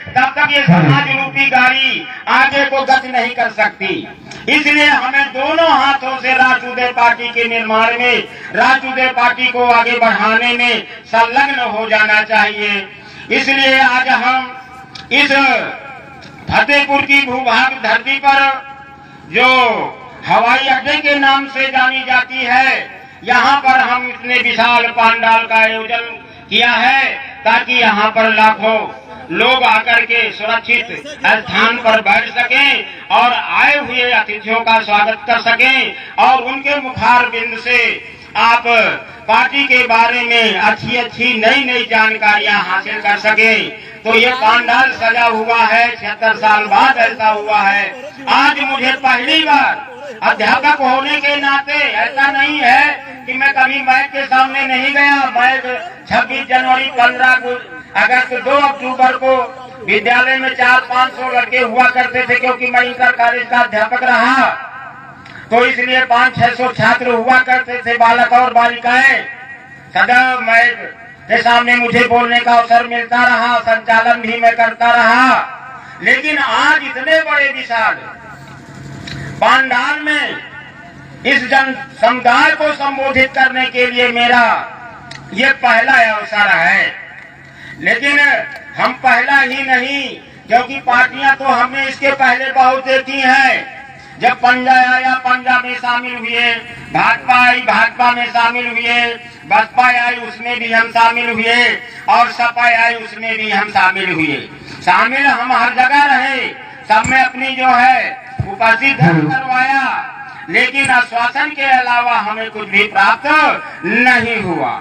तब तक ये समाज रूपी गाड़ी आगे को गति नहीं कर सकती। इसलिए हमें दोनों हाथों से राष्ट्रवादी पार्टी के निर्माण में, राष्ट्रवादी पार्टी को आगे बढ़ाने में संलग्न हो जाना चाहिए। इसलिए आज हम इस फतेहपुर की भूभाग धरती पर जो हवाई अड्डे के नाम से जानी जाती है, यहाँ पर हम इतने विशाल पंडाल का आयोजन किया है ताकि यहाँ पर लाखों लोग आकर के सुरक्षित स्थान पर बैठ सकें और आए हुए अतिथियों का स्वागत कर सकें और उनके मुखार बिंद से आप पार्टी के बारे में अच्छी नई जानकारियां हासिल कर सकें। तो ये पंडाल सजा हुआ है, 76 साल बाद ऐसा हुआ है। आज मुझे पहली बार अध्यापक होने के नाते ऐसा नहीं है कि मैं कभी माइक के सामने नहीं गया। मैं 26 जनवरी, 15 अगस्त, 2 अक्टूबर को विद्यालय में 400-500 लड़के हुआ करते थे, क्योंकि मैं इंटर कॉलेज का अध्यापक रहा, तो इसलिए 500-600 छात्र हुआ करते थे, बालक और बालिकाएं। सदैव माइक के सामने मुझे बोलने का अवसर मिलता रहा, संचालन भी मैं करता रहा। लेकिन आज इतने बड़े विशाल पंडाल में इस जन समुदाय को संबोधित करने के लिए मेरा ये पहला अवसर है। लेकिन हम पहला ही नहीं, क्योंकि पार्टियां तो हमने इसके पहले बहुत देखी हैं। जब पंजा आया, पंजा में शामिल हुए, भाजपा आई, भाजपा में शामिल हुए, बसपा आई, उसमें भी हम शामिल हुए, और सपा आई, उसमें भी हम शामिल हुए। शामिल हम हर जगह रहे, सब में अपनी जो है उपस्थित करवाया, लेकिन आश्वासन के अलावा हमें कुछ भी प्राप्त नहीं हुआ।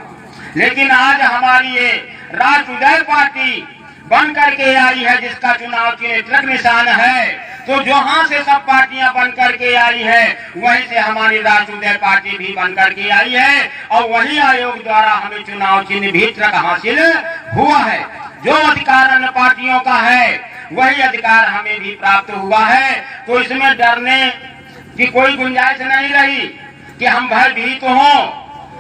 लेकिन आज हमारी ये राष्ट्रवादी पार्टी बन करके आई है, जिसका चुनाव चिन्ह निशान है, तो जहाँ से सब पार्टियां बन करके आई है, वहीं से हमारी राष्ट्रवादी पार्टी भी बन करके आई है, और वही आयोग द्वारा हमें चुनाव चिन्ह भी ट्रक हासिल हुआ है। जो अधिकार अन्य पार्टियों का है, वही अधिकार हमें भी प्राप्त हुआ है। तो इसमें डरने की कोई गुंजाइश नहीं रही कि हम भयभीत हों,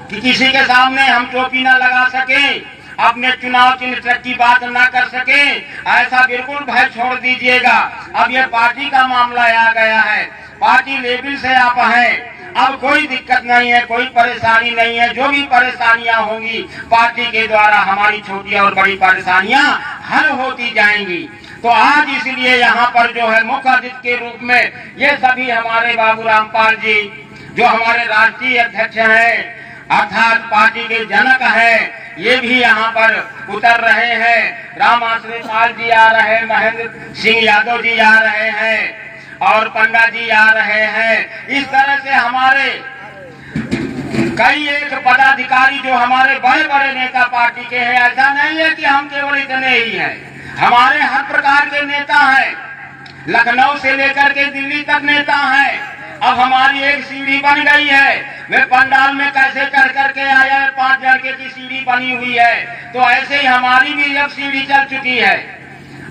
कि किसी के सामने हम टोपी न लगा सके, अपने चुनाव चिन्ह ट्रक की बात न कर सके। ऐसा बिल्कुल भय छोड़ दीजिएगा। अब ये पार्टी का मामला आ गया है, पार्टी लेवल से आप हैं, अब कोई दिक्कत नहीं है, कोई परेशानी नहीं है। जो भी परेशानियां होंगी पार्टी के द्वारा हमारी छोटी और बड़ी परेशानियां हल होती जाएंगी। तो आज इसलिए यहाँ पर जो है मुख्य अतिथि के रूप में ये सभी हमारे बाबू रामपाल जी, जो हमारे राष्ट्रीय अध्यक्ष हैं, अर्थात पार्टी के जनक हैं, ये भी यहाँ पर उतर रहे हैं। राम आश्रय पाल जी आ रहे हैं, महेंद्र सिंह यादव जी आ रहे हैं, और पंडा जी आ रहे हैं। इस तरह से हमारे कई एक पदाधिकारी जो हमारे बड़े बड़े नेता पार्टी के हैं। ऐसा नहीं है कि हम केवल इतने ही हैं, हमारे हर प्रकार के नेता हैं, लखनऊ से लेकर के दिल्ली तक नेता हैं। अब हमारी एक सीढ़ी बन गई है, वे पंडाल में कैसे कर करके आया है, 5 लड़के की सीढ़ी बनी हुई है, तो ऐसे ही हमारी भी अब सीढ़ी चल चुकी है।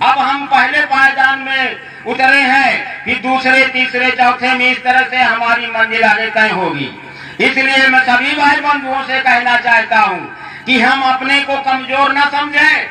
अब हम पहले पायदान में उतरे हैं, फिर दूसरे, तीसरे, चौथे में इस तरह से हमारी मंजिल आगे तय होगी। इसलिए मैं सभी भाई बंधुओं से कहना चाहता हूँ कि हम अपने को कमजोर न समझें,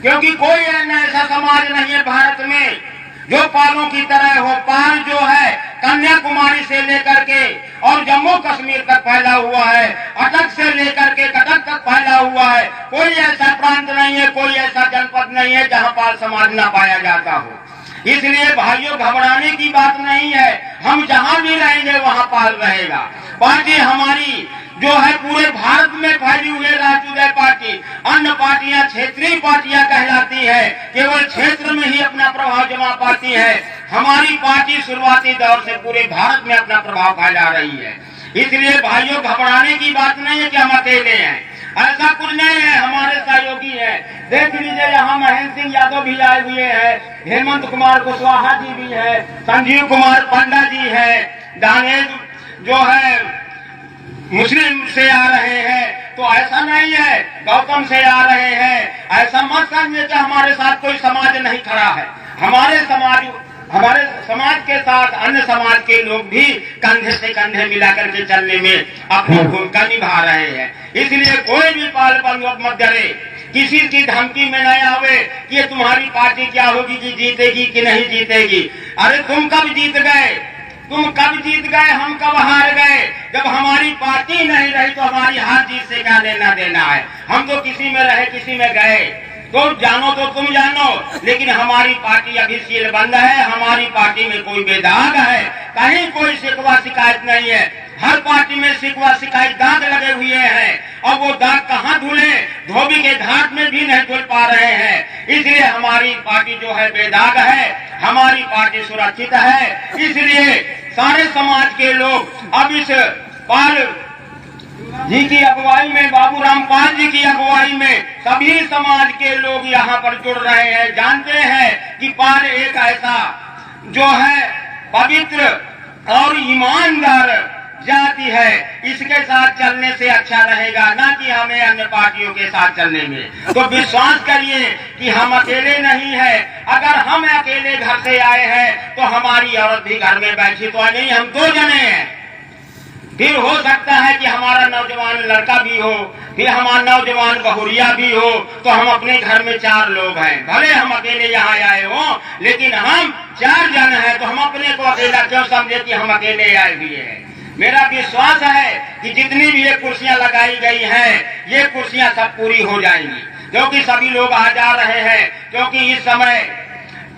क्योंकि कोई ऐसा समाज नहीं है भारत में जो पालों की तरह हो। पाल जो है कन्याकुमारी से लेकर के और जम्मू कश्मीर तक फैला हुआ है, अटक से लेकर के कटक तक फैला हुआ है। कोई ऐसा प्रांत नहीं है, कोई ऐसा जनपद नहीं है जहाँ पाल समाज न पाया जाता हो। इसलिए भाइयों, घबराने की बात नहीं है, हम जहाँ भी रहेंगे वहाँ पाल रहेगा। पार्टी हमारी जो है पूरे भारत में फैली हुई राष्ट्रवादी पार्टी, अन्य पार्टियां क्षेत्रीय पार्टियां कहलाती है, केवल क्षेत्र में ही अपना प्रभाव जमा पाती है। हमारी पार्टी शुरुआती दौर से पूरे भारत में अपना प्रभाव फैला रही है। इसलिए भाइयों, घबराने की बात नहीं है कि हम अकेले हैं, ऐसा कुछ नहीं है, हमारे सहयोगी है। देख लीजिए, यहाँ महेंद्र सिंह यादव भी आए हुए हैं, हेमंत कुमार कुशवाहा जी भी है, संजीव कुमार पंडा जी है, दानेश जो है मुस्लिम से आ रहे हैं। तो ऐसा नहीं है गौतम से आ रहे हैं, ऐसा मत समझिए कि हमारे साथ कोई समाज नहीं खड़ा है। हमारे समाज के साथ अन्य समाज के लोग भी कंधे से कंधे मिलाकर के चलने में अपनी भूमिका निभा रहे हैं। इसलिए कोई भी पाल बंद मत डरे किसी की धमकी में नहीं आवे कि ये तुम्हारी पार्टी क्या होगी, कि जीतेगी कि नहीं जीतेगी। अरे तुम कब जीत गए, तुम कब जीत गए, हम कब हार गए? जब हमारी पार्टी नहीं रही तो हमारी हार जीत से क्या लेना देना है? हम तो किसी में रहे किसी में गए, तो जानो तो तुम जानो, लेकिन हमारी पार्टी अभी सील बंद है। हमारी पार्टी में कोई बेदाग है, कहीं कोई शिकवा शिकायत नहीं है। हर पार्टी में शिकवा शिकायत दाग लगे हुए हैं, और वो दाग कहाँ धुले, धोबी के घाट में भी नहीं धुल पा रहे हैं। इसलिए हमारी पार्टी जो है बेदाग है, हमारी पार्टी सुरक्षित है। इसलिए सारे समाज के लोग अब इस पाल जी की अगुवाई में, बाबूराम पाल जी की अगुवाई में सभी समाज के लोग यहाँ पर जुड़ रहे हैं। जानते हैं कि पाल एक ऐसा जो है पवित्र और ईमानदार जाति है, इसके साथ चलने से अच्छा रहेगा, ना कि हमें अन्य पार्टियों के साथ चलने में। तो विश्वास करिए कि हम अकेले नहीं है। अगर हम अकेले घर से आए हैं तो हमारी औरत भी घर में बैठी तो नहीं, हम 2 जने हैं। फिर हो सकता है कि हमारा नौजवान लड़का भी हो, फिर हमारा नौजवान बहुरिया भी हो, तो हम अपने घर में 4 लोग हैं। भले हम अकेले यहाँ आए हो, लेकिन हम 4 जन हैं, तो हम अपने को अकेला क्यों समझे कि हम अकेले आए हुए हैं। मेरा विश्वास है कि जितनी भी ये कुर्सियां लगाई गई हैं, ये कुर्सियां सब पूरी हो जाएंगी, क्योंकि सभी लोग आ जा रहे हैं। क्योंकि इस समय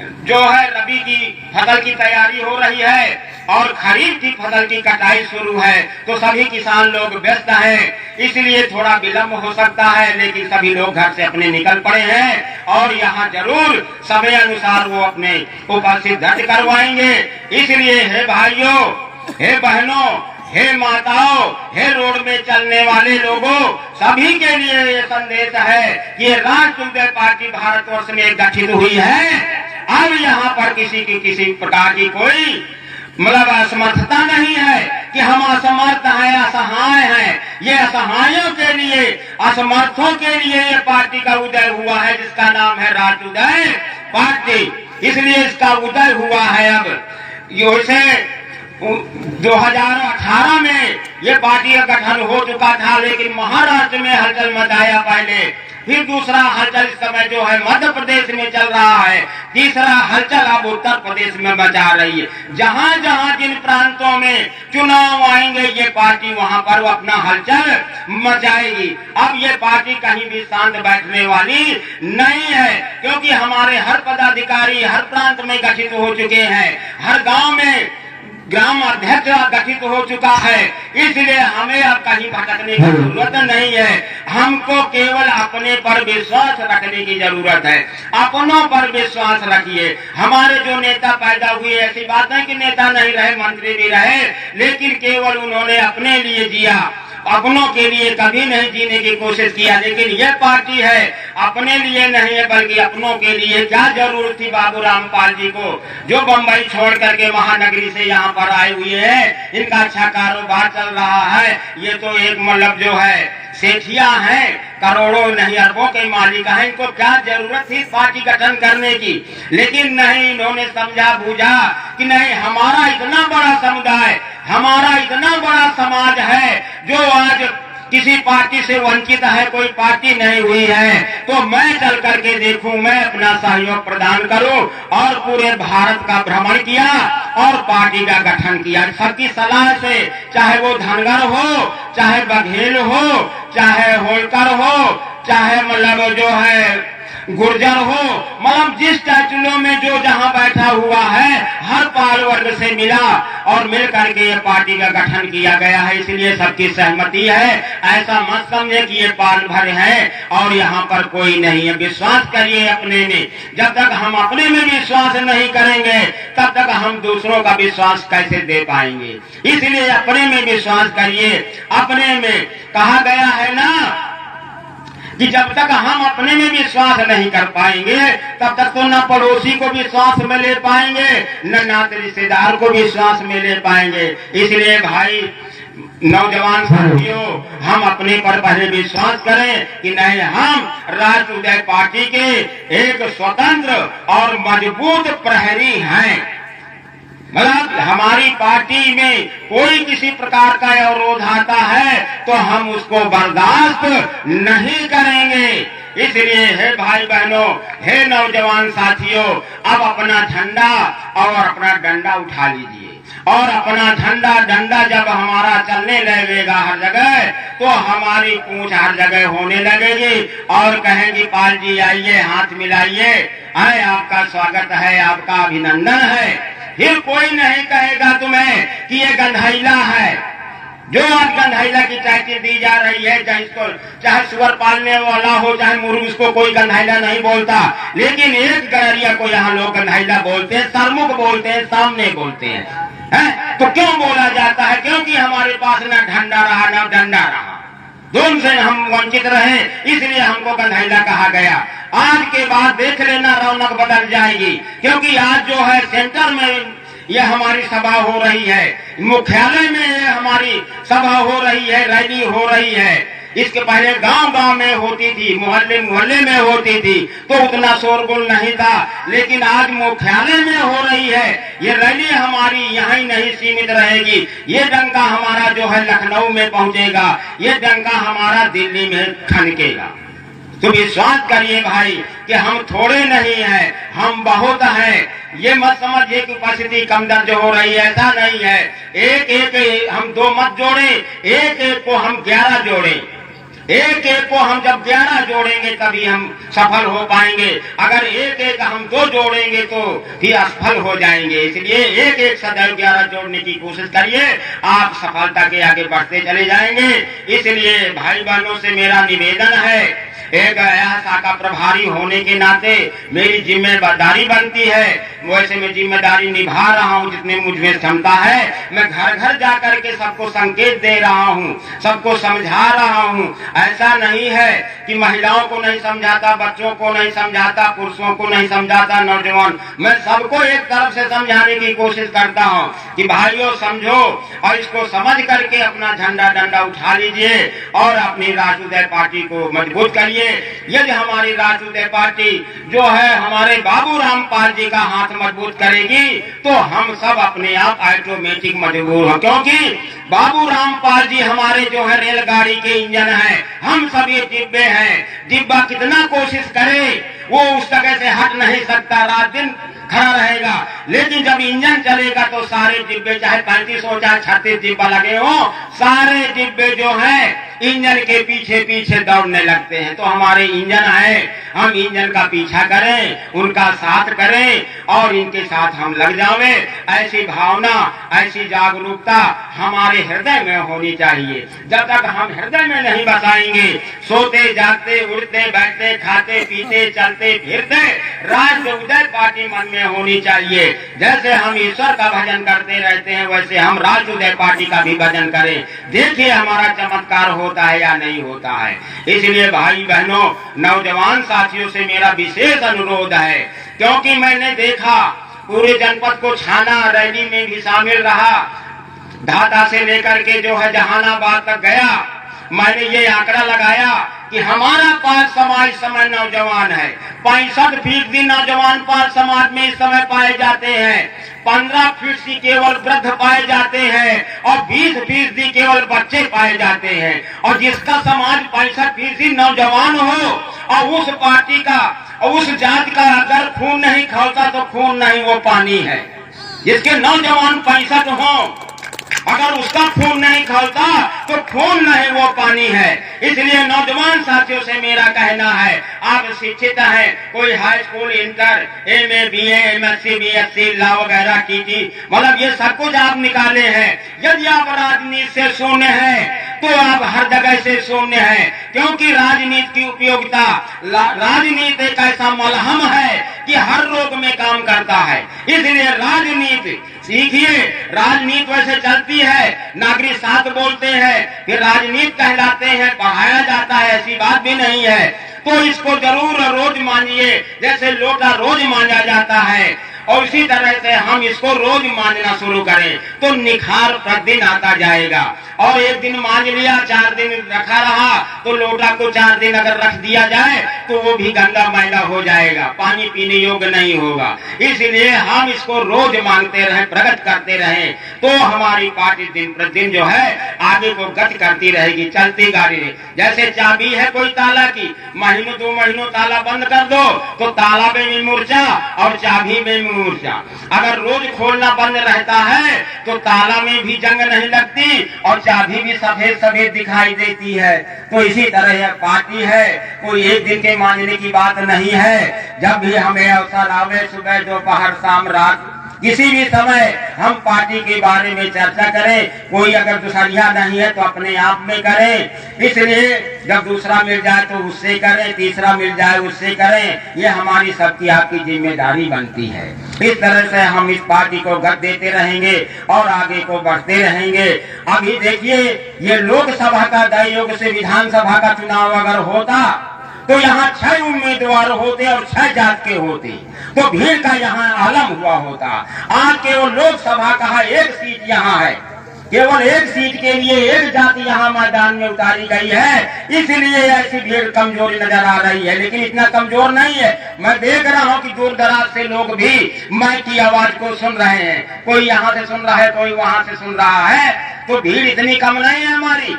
जो है रबी की फसल की तैयारी हो रही है और खरीफ की फसल की कटाई शुरू है, तो सभी किसान लोग व्यस्त हैं। इसलिए थोड़ा विलम्ब हो सकता है, लेकिन सभी लोग घर से अपने निकल पड़े हैं और यहाँ जरूर समय अनुसार वो अपने उपस्थित दर्ज करवाएंगे। इसलिए हे भाइयों, हे बहनों, हे माताओं, हे रोड में चलने वाले लोगों, सभी के लिए ये संदेश है कि राष्ट्रीय पार्टी भारतवर्ष में गठित हुई है। अब यहाँ पर किसी प्रकार की कोई मतलब असमर्थता नहीं है कि हम असमर्थ हैं, असहाय हैं। ये असहायों के लिए, असमर्थों के लिए ये पार्टी का उदय हुआ है, जिसका नाम है राष्ट्रीय पार्टी। इसलिए इसका उदय हुआ है। अब योसे 2018 में ये पार्टी का गठन हो चुका था, लेकिन महाराष्ट्र में हलचल मचाया पहले, फिर दूसरा हलचल इस समय जो है मध्य प्रदेश में चल रहा है, तीसरा हलचल अब उत्तर प्रदेश में मचा रही है। जहां जहां जिन प्रांतों में चुनाव आएंगे, ये पार्टी वहां पर अपना हलचल मचाएगी। अब ये पार्टी कहीं भी शांत बैठने वाली नहीं है, क्योंकि हमारे हर पदाधिकारी हर प्रांत में गठित हो चुके हैं, हर गांव में ग्राम अध्यक्ष गठित हो चुका है। इसलिए हमें अब कहीं भटकने की जरूरत नहीं है। हमको केवल अपने पर विश्वास रखने की जरूरत है। अपनों पर विश्वास रखिए। हमारे जो नेता पैदा हुए, ऐसी बात है कि नेता नहीं रहे, मंत्री भी रहे, लेकिन केवल उन्होंने अपने लिए जिया, अपनों के लिए कभी नहीं जीने की कोशिश किया। लेकिन यह पार्टी है अपने लिए नहीं है, बल्कि अपनों के लिए। क्या जरूरत थी बाबूराम पाल जी को, जो बम्बई छोड़ करके महानगरी से यहाँ पर आए हुए हैं, इनका अच्छा कारोबार चल रहा है। ये तो एक मतलब जो है सेठिया हैं, करोड़ों नहीं अरबों के मालिक हैं। इनको क्या जरूरत थी पार्टी गठन करने की? लेकिन नहीं, इन्होंने समझा बूझा कि नहीं, हमारा इतना बड़ा समुदाय, हमारा इतना बड़ा समाज है जो आज किसी पार्टी से वंचित है, कोई पार्टी नहीं हुई है, तो मैं चल करके देखूं, मैं अपना सहयोग प्रदान करूं। और पूरे भारत का भ्रमण किया और पार्टी का गठन किया सबकी सलाह से। चाहे वो धनगर हो, चाहे बघेल हो, चाहे होलकर हो, चाहे मतलब जो है गुर्जर हो, मतलब जिस टाइटलों में जो जहां बैठा हुआ है, हर पाल वर्ग से मिला और मिल करके ये पार्टी का गठन किया गया है। इसलिए सबकी सहमति है। ऐसा मत समझे कि ये पाल भर है और यहाँ पर कोई नहीं है। विश्वास करिए अपने में। जब तक हम अपने में विश्वास नहीं करेंगे, तब तक हम दूसरों का विश्वास कैसे दे पाएंगे। इसलिए अपने में विश्वास करिए। अपने में कहा गया है ना कि जब तक हम अपने में विश्वास नहीं कर पाएंगे, तब तक तो न पड़ोसी को विश्वास में ले पाएंगे, न नाते रिश्तेदार को विश्वास में ले पाएंगे। इसलिए भाई नौजवान साथियों, हम अपने पर पहले विश्वास करें कि नहीं, हम राष्ट्रीय पार्टी के एक स्वतंत्र और मजबूत प्रहरी हैं। मतलब हमारी पार्टी में कोई किसी प्रकार का अवरोध आता है तो हम उसको बर्दाश्त नहीं करेंगे। इसलिए हे भाई बहनों, हे नौजवान साथियों, अब अपना झंडा और अपना डंडा उठा लीजिए। और अपना झंडा डंडा जब हमारा चलने लगेगा हर जगह, तो हमारी पूंछ हर जगह होने लगेगी और कहेंगी पाल जी आइए, हाथ मिलाइए, आए आपका स्वागत है, आपका अभिनंदन है। फिर कोई नहीं कहेगा तुम्हें कि ये गंधैला है। जो आज गंधैला की टाइटल दी जा रही है, चाहे सुअर पालने वाला हो चाहे मुर्ग, उसको कोई गंधैला नहीं बोलता, लेकिन एक गड़रिया को यहाँ लोग गंधैला बोलते हैं, सरमुख बोलते हैं, सामने बोलते हैं। तो क्यों बोला जाता है? क्योंकि हमारे पास ना झंडा रहा ना डंडा रहा, दोनों से हम वंचित रहे, इसलिए हमको गंधैला कहा गया। आज के बाद देख लेना रौनक बदल जाएगी, क्योंकि आज जो है सेंटर में यह हमारी सभा हो रही है, मुख्यालय में यह हमारी सभा हो रही है, रैली हो रही है। इसके पहले गांव गांव में होती थी, मोहल्ले मोहल्ले में होती थी, तो उतना शोरगुल नहीं था, लेकिन आज मुख्यालय में हो रही है। ये रैली हमारी यहाँ ही नहीं सीमित रहेगी, ये डंका हमारा जो है लखनऊ में पहुंचेगा, ये डंका हमारा दिल्ली में खनकेगा। तो विश्वास करिए भाई कि हम थोड़े नहीं हैं, हम बहुत हैं। ये मत समझिए कि उपस्थिति कम दर्ज हो रही है, ऐसा नहीं है। एक एक हम 2 मत जोड़े, एक एक को हम 11 जोड़े। एक एक को हम जब 11 जोड़ेंगे तभी हम सफल हो पाएंगे। अगर एक एक हम 2 जोड़ेंगे तो फिर असफल हो जाएंगे। इसलिए एक एक सदैव 11 जोड़ने की कोशिश करिए, आप सफलता के आगे बढ़ते चले जाएंगे। इसलिए भाई बहनों से मेरा निवेदन है, एक शाखा प्रभारी होने के नाते मेरी जिम्मेदारी बनती है, वैसे मैं जिम्मेदारी निभा रहा हूँ जितने मुझमें क्षमता है। मैं घर घर जाकर के सबको संकेत दे रहा हूँ, सबको समझा रहा हूँ। ऐसा नहीं है कि महिलाओं को नहीं समझाता, बच्चों को नहीं समझाता, पुरुषों को नहीं समझाता, नौजवान, मैं सबको एक तरफ से समझाने की कोशिश करता हूँ कि भाइयों समझो और इसको समझ करके अपना झंडा डंडा उठा लीजिए और अपनी राष्ट्रीय पार्टी को मजबूत करिए। यदि हमारी राष्ट्रीय पार्टी जो है हमारे बाबू रामपाल जी का हाथ मजबूत करेगी तो हम सब अपने आप ऑटोमेटिक मजबूत हो, क्योंकि बाबू रामपाल जी हमारे जो है रेलगाड़ी के इंजन हैं, हम सब ये डिब्बे हैं। डिब्बा कितना कोशिश करे वो उस जगह से हट नहीं सकता, रात दिन खड़ा रहेगा, लेकिन जब इंजन चलेगा तो सारे डिब्बे, चाहे 35 हो चाहे 36 डिब्बा लगे हो, सारे डिब्बे जो हैं इंजन के पीछे पीछे दौड़ने लगते हैं। तो हमारे इंजन है, हम इंजन का पीछा करें, उनका साथ करें और इनके साथ हम लग जावे। ऐसी भावना, ऐसी जागरूकता हमारे हृदय में होनी चाहिए। जब तक हम हृदय में नहीं बसाएंगे, सोते जागते उड़ते बैठते खाते पीते चलते फिरते राष्ट्र उदय पार्टी मन में होनी चाहिए। जैसे हम ईश्वर का भजन करते रहते हैं, वैसे हम राष्ट्र उदय पार्टी का भी भजन करें। देखिए हमारा चमत्कार होता है या नहीं होता है। इसलिए भाई बहनों, नौजवान साथियों से मेरा विशेष अनुरोध है, क्योंकि मैंने देखा पूरे जनपद को छाना, रैली में भी शामिल रहा, ढाका से लेकर के जो है जहानाबाद तक गया। मैंने ये आंकड़ा लगाया कि हमारा पाल समाज समय नौजवान है। 65% नौजवान पाल समाज में इस समय पाए जाते हैं। 15% केवल वृद्ध पाए जाते हैं और 20% केवल बच्चे पाए जाते हैं। और जिसका समाज 65% नौजवान हो और उस पार्टी का और उस जात का अगर खून नहीं खौलता तो खून नहीं, वो पानी है। जिसके नौजवान 65 हो, अगर उसका खून नहीं खौलता तो खून नहीं, वो पानी है। इसलिए नौजवान साथियों से मेरा कहना है, आप शिक्षित हैं, कोई high school, inter, MA, BA, MSc, BSc, law वगैरह की मतलब ये सब कुछ आप निकाले हैं। यदि आप राजनीति से शून्य हैं तो आप हर जगह से शून्य हैं, क्योंकि राजनीति की उपयोगिता, राजनीति एक ऐसा मलहम है कि हर रोग में काम करता है। इसलिए राजनीति सीखिए। राजनीति वैसे चलती है, नागरिक साथ बोलते हैं, फिर राजनीति कहलाते हैं, पढ़ाया जाता है, ऐसी बात भी नहीं है। तो इसको जरूर रोज मानिए, जैसे लोटा रोज मांजा जाता है और इसी तरह से हम इसको रोज मांझना शुरू करें तो निखार प्रतिदिन आता जाएगा। और एक दिन मांझ लिया, 4 दिन रखा रहा तो लोटा को 4 दिन अगर रख दिया जाए तो वो भी गंदा मैला हो जाएगा, पानी पीने योग्य नहीं होगा। इसलिए हम इसको रोज मांगते रहें, प्रकट करते रहें, तो हमारी पार्टी दिन प्रतिदिन जो है आगे को गति करती रहेगी, चलती गाड़ी रहे। जैसे चाबी है कोई ताला की, महीनों 2 महीनों ताला बंद कर दो तो ताला में भी मूर्छा और चाबी में भी मूर्छा। अगर रोज खोलना बंद रहता है तो ताला में भी जंग नहीं लगती और चाबी भी सफेद सफेद दिखाई देती है। तो इसी तरह यह पार्टी है, कोई एक दिन के मानने की बात नहीं है। जब भी हमें अवसर आवे, सुबह दोपहर शाम रात किसी भी समय हम पार्टी के बारे में चर्चा करें। कोई अगर दूसरिया नहीं है तो अपने आप में करें। इसलिए जब दूसरा मिल जाए तो उससे करें, तीसरा मिल जाए उससे करें। ये हमारी सबकी आपकी जिम्मेदारी बनती है। इस तरह से हम इस पार्टी को गति देते रहेंगे और आगे को बढ़ते रहेंगे। अभी देखिए, ये लोकसभा का दायोग से विधानसभा का चुनाव अगर होता तो यहाँ 6 उम्मीदवार होते और 6 जात के होते तो भीड़ का यहाँ आलम हुआ होता। आज केवल लोकसभा का 1 सीट यहाँ है, केवल 1 सीट के लिए 1 जाति यहाँ मैदान में उतारी गई है, इसलिए ऐसी भीड़ कमजोरी नजर आ रही है। लेकिन इतना कमजोर नहीं है। मैं देख रहा हूँ कि दूर दराज से लोग भी माइक की आवाज को सुन रहे हैं, कोई यहाँ से सुन रहा है, कोई वहाँ से सुन रहा है। तो भीड़ इतनी कम नहीं है हमारी,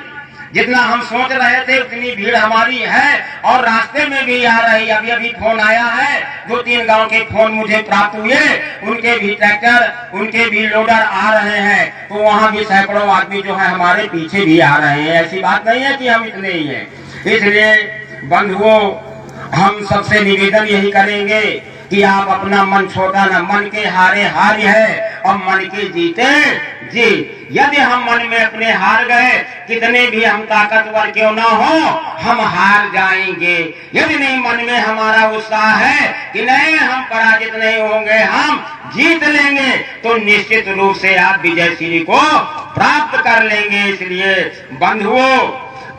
जितना हम सोच रहे थे उतनी भीड़ हमारी है। और रास्ते में भी आ रही, अभी अभी फोन आया है, 2-3 गांव के फोन मुझे प्राप्त हुए, उनके भी ट्रैक्टर, उनके भी लोडर आ रहे हैं। तो वहाँ भी सैकड़ों आदमी जो है हमारे पीछे भी आ रहे हैं। ऐसी बात नहीं है कि हम इतने ही हैं। इसलिए बंधुओं, हम सबसे निवेदन यही करेंगे कि आप अपना मन छोटा न, मन के हारे हार है और मन के जीते जी। यदि हम मन में अपने हार गए, कितने भी हम ताकतवर क्यों ना हो, हम हार जाएंगे। यदि नहीं मन में हमारा उत्साह है कि नहीं हम पराजित नहीं होंगे, हम जीत लेंगे, तो निश्चित रूप से आप विजय श्री को प्राप्त कर लेंगे। इसलिए बंधुओं,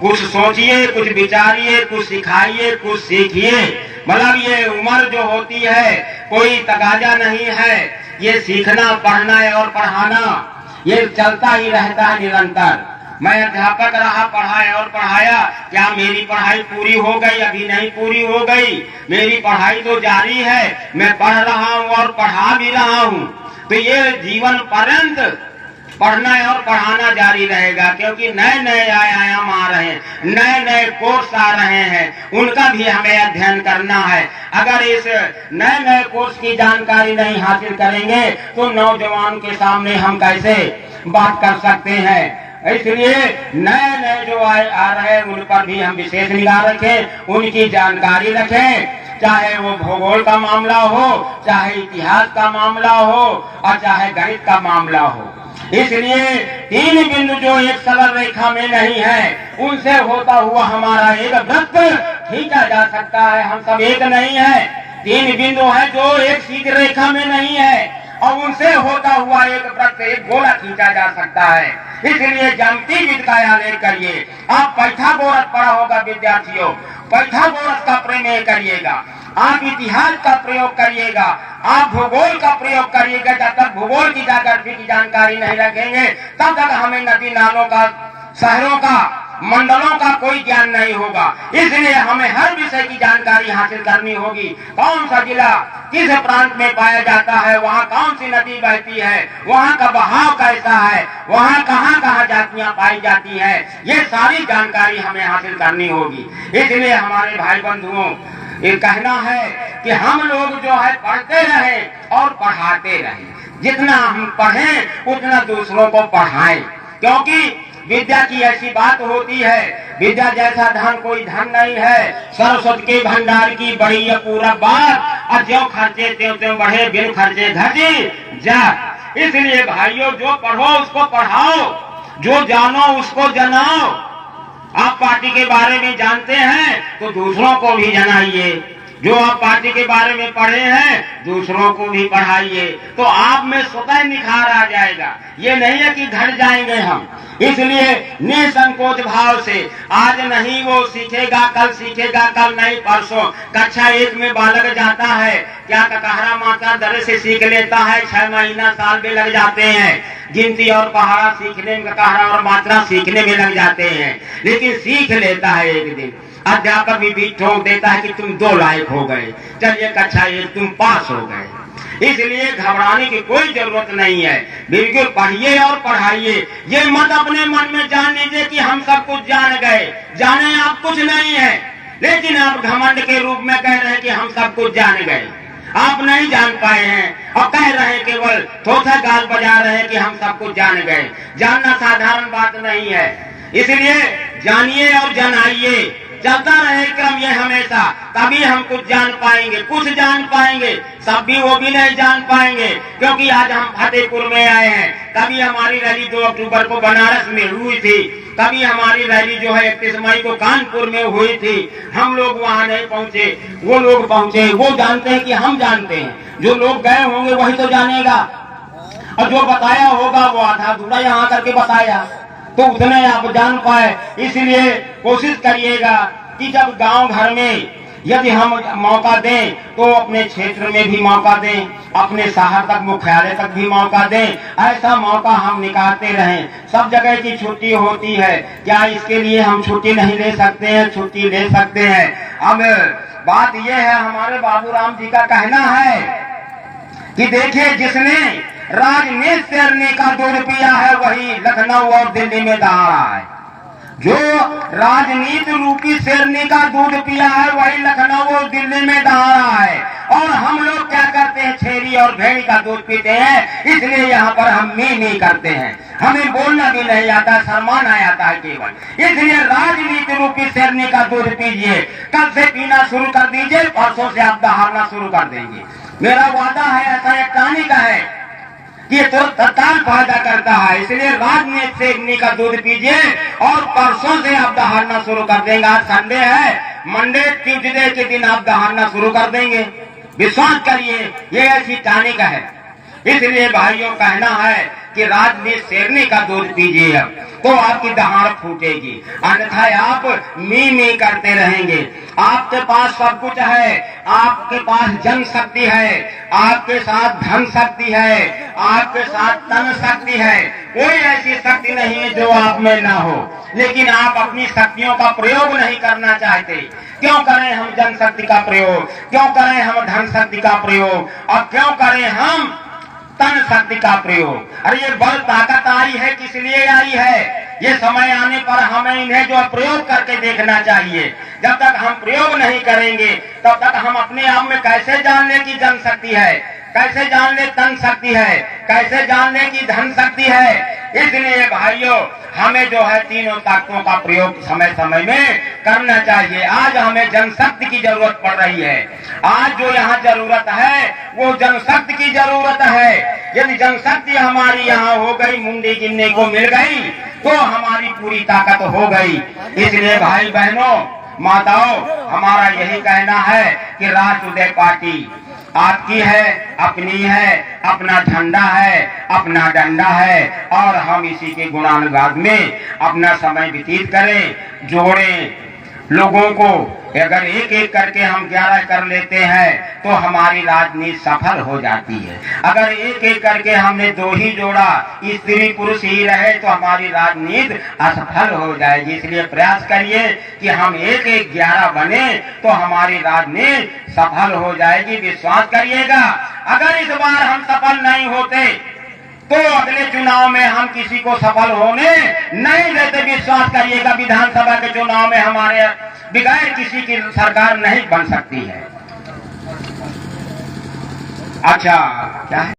कुछ सोचिए, कुछ विचारिए, कुछ सिखाइए, कुछ सीखिए। मतलब ये उम्र जो होती है कोई तगाजा नहीं है। ये सीखना, पढ़ना और पढ़ाना ये चलता ही रहता है निरंतर। मैं अध्यापक रहा, पढ़ाया और पढ़ाया। क्या मेरी पढ़ाई पूरी हो गई? अभी नहीं पूरी हो गई। मेरी पढ़ाई तो जारी है, मैं पढ़ रहा हूँ और पढ़ा भी रहा हूँ। तो ये जीवन पर्यंत पढ़ना और पढ़ाना जारी रहेगा, क्योंकि नए नए आयाम आ रहे हैं, नए नए कोर्स आ रहे हैं, उनका भी हमें अध्ययन करना है। अगर इस नए नए कोर्स की जानकारी नहीं हासिल करेंगे तो नौजवान के सामने हम कैसे बात कर सकते हैं। इसलिए नए नए जो आ रहे हैं उन पर भी हम विशेष निगाह रखें, उनकी जानकारी रखें। चाहे वो भूगोल का मामला हो, चाहे इतिहास का मामला हो और चाहे गणित का मामला हो। इसलिए 3 बिंदु जो एक सरल रेखा में नहीं है, उनसे होता हुआ हमारा एक वृत्त खींचा जा सकता है। हम सब एक नहीं है, 3 बिंदु है जो एक सीधी रेखा में नहीं है, और उनसे होता हुआ एक वृत्त, एक गोला खींचा जा सकता है। इसलिए ज्यामिति विद का आलेख करिए। आप पाइथागोरस पढ़ा होगा विद्यार्थियों, पाइथागोरस का प्रमेय करिएगा, आप इतिहास का प्रयोग करिएगा, आप भूगोल का प्रयोग करिएगा। जब तक भूगोल की जागृति की जानकारी नहीं रखेंगे तब तक हमें नदी नालों का, शहरों का, मंडलों का कोई ज्ञान नहीं होगा। इसलिए हमें हर विषय की जानकारी हासिल करनी होगी। कौन सा जिला किस प्रांत में पाया जाता है, वहाँ कौन सी नदी बहती है, वहाँ का बहाव कैसा है, वहाँ कहाँ कहाँ जातियाँ पाई जाती हैं, ये सारी जानकारी हमें हासिल करनी होगी। इसलिए हमारे भाई बंधुओं, ये कहना है कि हम लोग जो है पढ़ते रहें और पढ़ाते रहें। जितना हम पढ़ें उतना दूसरों को पढ़ाएं, क्योंकि विद्या की ऐसी बात होती है, विद्या जैसा धन कोई धन नहीं है। सरस्वती के भंडार की बड़ी है पूरा बात, और ज्यों खर्चे त्यों त्यों बढ़े, बिन खर्चे घटी जा। इसलिए भाइयों, जो पढ़ो उसको पढ़ाओ, जो जानो उसको जनाओ। आप पार्टी के बारे में जानते हैं तो दूसरों को भी जनाइए। जो आप पार्टी के बारे में पढ़े हैं दूसरों को भी पढ़ाइए, तो आप में स्वतः निखार आ जाएगा। ये नहीं है कि घट जाएंगे हम। इसलिए निसंकोच भाव से आज नहीं वो सीखेगा, कल सीखेगा, कल नहीं परसों। कक्षा 1 में बालक जाता है, क्या ककहरा मात्रा दर से सीख लेता है, 6 महीना साल में लग जाते हैं। गिनती और पहाड़ा सीखने में, ककहरा और मात्रा सीखने में लग जाते हैं, लेकिन सीख लेता है एक दिन। अध्यापक भी बीच ठोक देता है कि तुम 2 लायक हो गए, चलिए कक्षा 1 तुम पास हो गए। इसलिए घबराने की कोई जरूरत नहीं है, बिल्कुल पढ़िए और पढ़ाइए। ये मत अपने मन में जान लीजिए कि हम सब कुछ जान गए। जाने आप कुछ नहीं है, लेकिन आप घमंड के रूप में कह रहे हैं कि हम सब कुछ जान गए। आप नहीं जान पाए हैं और कह रहे हैं, केवल थोथा गाल बजा रहे हैं कि हम सब कुछ जान गए। जानना साधारण बात नहीं है, इसलिए जानिए और जनाइए। चलता रहे क्रम ये हमेशा, तभी हम कुछ जान पाएंगे। कुछ जान पाएंगे, सब भी वो भी नहीं जान पाएंगे, क्योंकि आज हम फतेहपुर में आए हैं। कभी हमारी रैली 2 अक्टूबर को बनारस में हुई थी, कभी हमारी रैली जो है 31 मई को कानपुर में हुई थी। हम लोग वहाँ नहीं पहुँचे, वो लोग पहुँचे। वो जानते हैं कि हम जानते हैं, जो लोग गए होंगे वही तो जानेगा, और जो बताया होगा वो आधा अधूरा यहाँ करके बताया, तो उतने आप जान पाए। इसलिए कोशिश करिएगा कि जब गांव घर में यदि हम मौका दें तो अपने क्षेत्र में भी मौका दें, अपने शहर तक, मुख्यालय तक भी मौका दें। ऐसा मौका हम निकालते रहें। सब जगह की छुट्टी होती है, क्या इसके लिए हम छुट्टी नहीं ले सकते हैं? छुट्टी ले सकते हैं। अब बात यह है, हमारे बाबूराम जी का कहना है कि देखिए, जिसने राजनीति शेरनी का दूध पिया है वही लखनऊ और दिल्ली में दहाड़ा है। जो राजनीति रूपी शेरनी का दूध पिया है वही लखनऊ और दिल्ली में दहाड़ा है। और हम लोग क्या करते हैं, छेरी और भेड़ी का दूध पीते हैं। इसलिए यहाँ पर हम मी करते हैं, हमें बोलना भी नहीं आता, शर्माना आता है केवल। इसलिए राजनीति रूपी शेरनी का दूध पीजिए, कल से पीना शुरू कर दीजिए, परसों से आप दहाड़ना शुरू कर देंगे। मेरा वादा है, ऐसा एक कहानी का है, ये तो तत्काल फायदा करता है। इसलिए राजनीति शेरनी का दूध पीजिए और परसों से आप दहाड़ना शुरू कर देंगे। आज संडे है, मंडे ट्यूजडे के दिन आप दहाड़ना शुरू कर देंगे। विश्वास करिए, ये ऐसी कहानी का है। इसलिए भाइयों, कहना है कि राजनीति शेरनी का दूध पीजिए, तो आपकी दहाड़ फूटेगी, अन्यथा आप मी करते रहेंगे। आपके पास सब कुछ है, आपके पास जनशक्ति है, आपके साथ धन शक्ति है, आपके साथ तन शक्ति है। कोई ऐसी शक्ति नहीं है जो आप में ना हो, लेकिन आप अपनी शक्तियों का प्रयोग नहीं करना चाहते। क्यों करें हम जनशक्ति का प्रयोग, क्यों करें हम धन शक्ति का प्रयोग, और क्यों करें हम तन शक्ति का प्रयोग? अरे ये बल ताकत आई है, किस लिए आई है? ये समय आने पर हमें इन्हें जो प्रयोग करके देखना चाहिए। जब तक हम प्रयोग नहीं करेंगे तब तक हम अपने आप में कैसे जान ले कि जनशक्ति है, कैसे जान ले तन शक्ति है, कैसे जान ले कि धन शक्ति है? इसलिए भाइयों, हमें जो है तीनों ताकतों का प्रयोग समय समय में करना चाहिए। आज हमें जनशक्ति की जरूरत पड़ रही है। आज जो यहाँ जरूरत है वो जनशक्ति की जरूरत है। यदि जनशक्ति हमारी यहाँ हो गई, मुंडी गिनने को मिल गई, तो हमारी पूरी ताकत हो गई। इसलिए भाई बहनों, माताओं, हमारा यही कहना है कि राष्ट्रोदय पार्टी आपकी है, अपनी है, अपना झंडा है, अपना डंडा है, और हम इसी के गुणानुगान में अपना समय व्यतीत करें, जोड़ें लोगों को। अगर एक एक करके हम 11 कर लेते हैं तो हमारी राजनीति सफल हो जाती है। अगर एक एक करके हमने 2 ही जोड़ा, स्त्री पुरुष ही रहे, तो हमारी राजनीति असफल हो जाएगी। इसलिए प्रयास करिए कि हम एक 11 बने तो हमारी राजनीति सफल हो जाएगी। विश्वास करिएगा, अगर इस बार हम सफल नहीं होते तो अगले चुनाव में हम किसी को सफल होने नहीं देते। विश्वास करिएगा, विधानसभा के चुनाव में हमारे बगैर किसी की सरकार नहीं बन सकती है। अच्छा, क्या है?